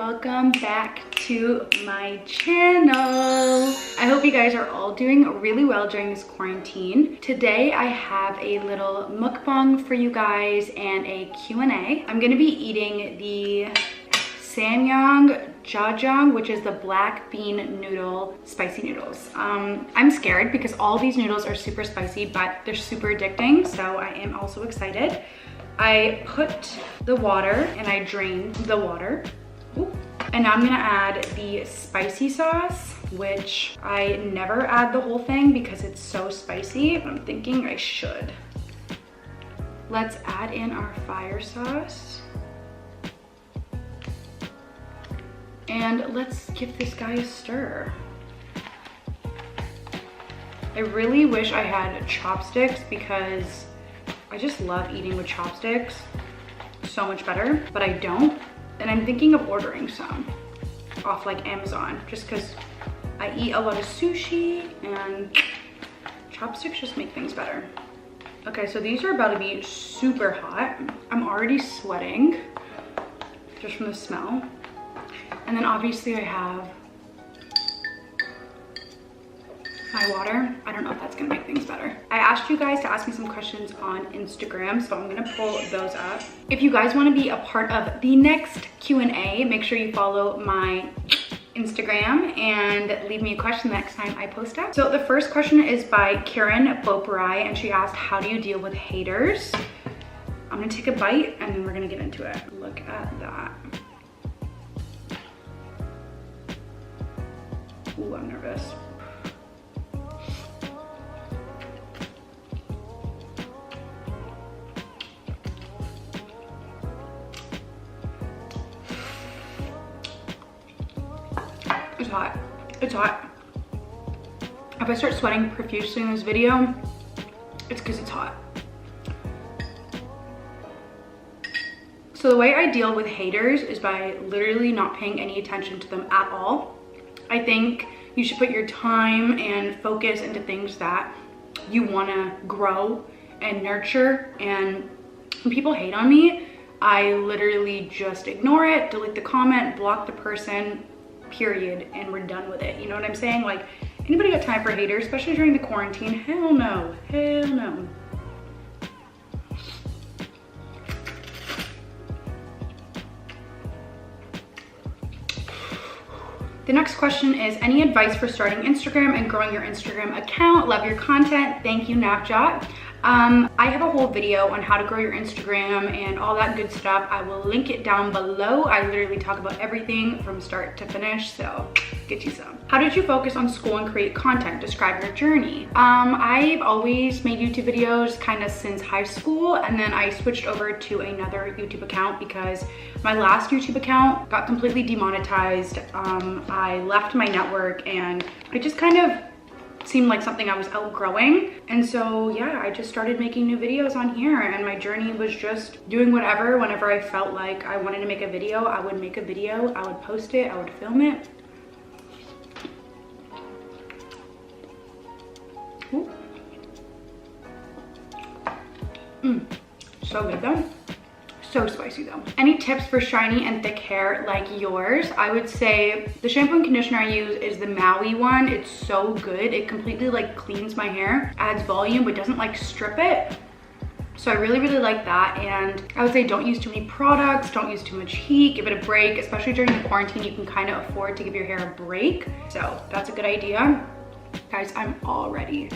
welcome back to my channel. I hope you guys are all doing really well during this quarantine. Today I have a little mukbang for you guys and a Q&A. I'm gonna be eating the Samyang jajang, which is the black bean noodle spicy noodles. I'm scared because all these noodles are super spicy, but they're super addicting, so I am also excited. I put the water and I drained the water. Ooh. And now I'm gonna add the spicy sauce, which I never add the whole thing because it's so spicy, but I'm thinking I should. Let's add in our fire sauce. And let's give this guy a stir. I really wish I had chopsticks because I just love eating with chopsticks so much better, but I don't. And I'm thinking of ordering some off like Amazon just because I eat a lot of sushi and chopsticks just make things better. Okay, so these are about to be super hot. I'm already sweating just from the smell. And then obviously I have my water. I don't know if that's gonna make things better. I asked you guys to ask me some questions on Instagram, so I'm gonna pull those up. If you guys wanna be a part of the next Q&A, make sure you follow my Instagram and leave me a question the next time I post it. So the first question is by Karen Boparai, and she asked, how do you deal with haters? I'm gonna take a bite and then we're gonna get into it. Look at that. Ooh, I'm nervous. It's hot. It's hot. If I start sweating profusely in this video, it's because it's hot. So the way I deal with haters is by literally not paying any attention to them at all. I think you should put your time and focus into things that you want to grow and nurture. And when people hate on me, I literally just ignore it, delete the comment, block the person, period, and we're done with it. You know what I'm saying? Like, anybody got time for haters, especially during the quarantine? Hell no. Hell no. The next question is, any advice for starting Instagram and growing your Instagram account? Love your content. Thank you, Napjot. I have a whole video on how to grow your Instagram and all that good stuff. I will link it down below. I literally talk about everything from start to finish, so get you some. How did you focus on school and create content? Describe your journey. I've always made YouTube videos kind of since high school, and then I switched over to another YouTube account because my last YouTube account got completely demonetized. I left my network and I just kind of seemed like something I was outgrowing. And so yeah, I just started making new videos on here, and my journey was just doing whatever. Whenever I felt like I wanted to make a video, I would make a video, I would post it, I would film it. Ooh. So good though. So spicy though. Any tips for shiny and thick hair like yours? I would say the shampoo and conditioner I use is the Maui one. It's so good. It completely like cleans my hair, adds volume, but doesn't like strip it. So I really, really like that. And I would say don't use too many products, don't use too much heat, give it a break. Especially during the quarantine, you can kind of afford to give your hair a break. So that's a good idea. Guys, I'm already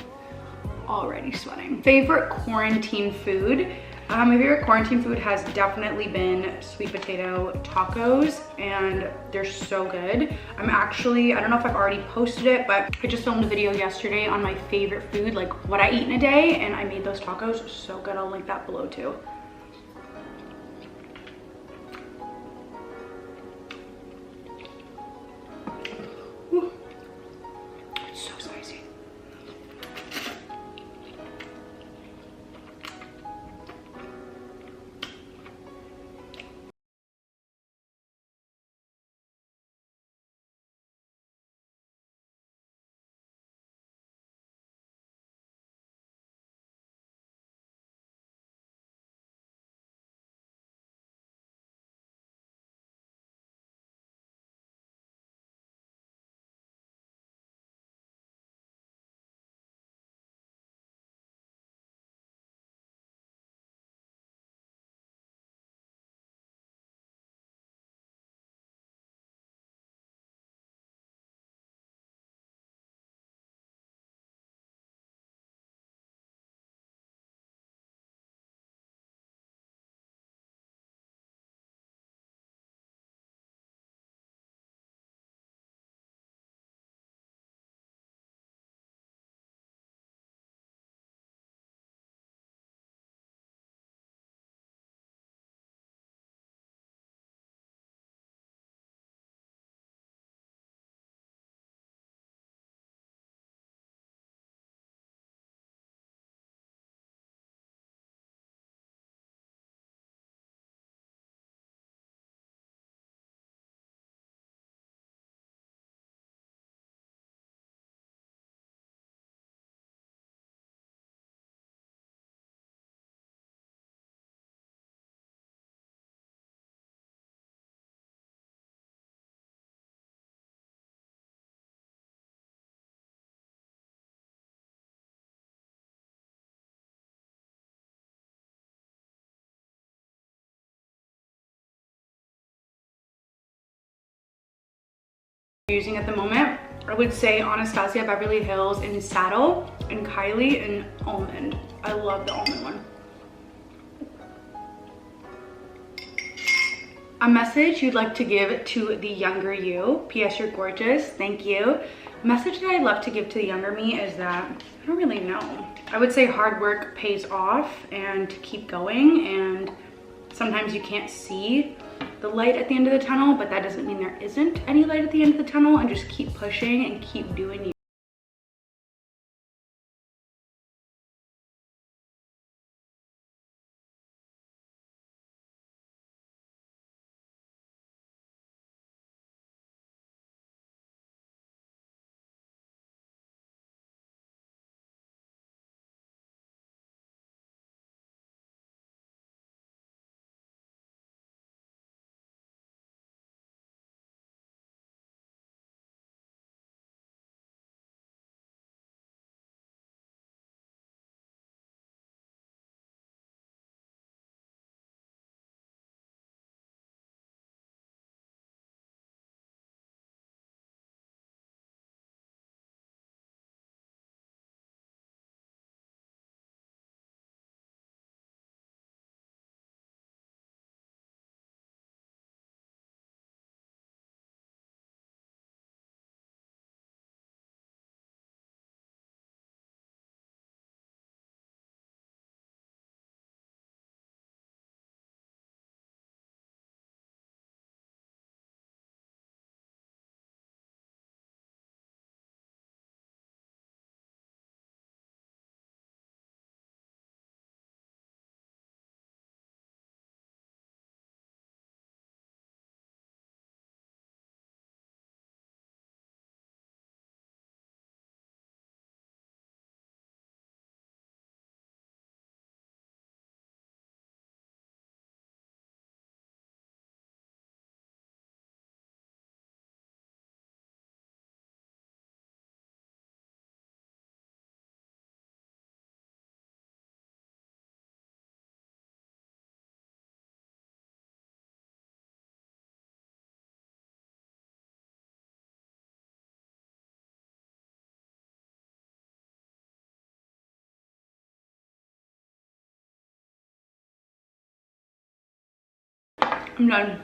sweating. Favorite quarantine food? My favorite quarantine food has definitely been sweet potato tacos, and they're so good. I don't know if I've already posted it, but I just filmed a video yesterday on my favorite food, like what I eat in a day, and I made those tacos so good. I'll link that below too. using at the moment, I would say Anastasia Beverly Hills in Saddle and Kylie in Almond. I love the almond one. A message you'd like to give to the younger you. P.S. You're gorgeous. Thank you. A message that I'd love to give to the younger me is that I don't really know. I would say hard work pays off and to keep going, and sometimes you can't see the light at the end of the tunnel, but that doesn't mean there isn't any light at the end of the tunnel, and just keep pushing and keep doing you. I'm done.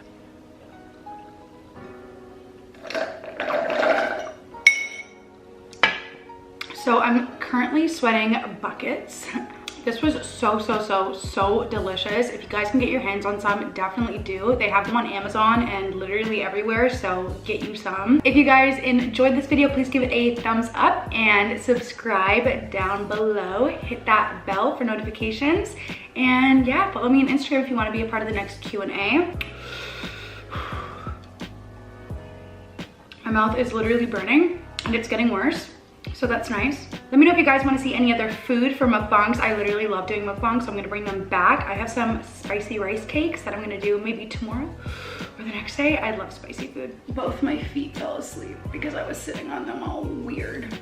So I'm currently sweating buckets. This was so delicious. If you guys can get your hands on some, definitely do. They have them on Amazon and literally everywhere, so get you some. If you guys enjoyed this video, please give it a thumbs up and subscribe down below. Hit that bell for notifications. And yeah, follow me on Instagram if you want to be a part of the next Q&A. My mouth is literally burning and it's getting worse, so that's nice. Let me know if you guys want to see any other food for mukbangs. I literally love doing mukbangs, so I'm gonna bring them back. I have some spicy rice cakes that I'm gonna do maybe tomorrow or the next day. I love spicy food. Both my feet fell asleep because I was sitting on them all weird.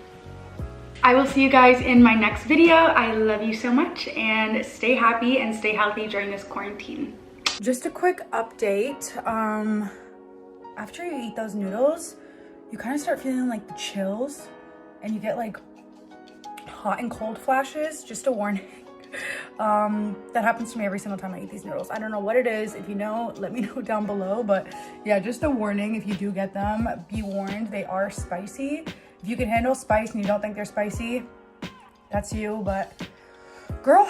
I will see you guys in my next video. I love you so much, and stay happy and stay healthy during this quarantine. Just a quick update. After you eat those noodles, you kind of start feeling like the chills, and you get like hot and cold flashes. Just a warning. That happens to me every single time I eat these noodles. I don't know what it is. If you know, let me know down below. But yeah, just a warning. If you do get them, be warned, they are spicy. If you can handle spice and you don't think they're spicy, that's you. But girl,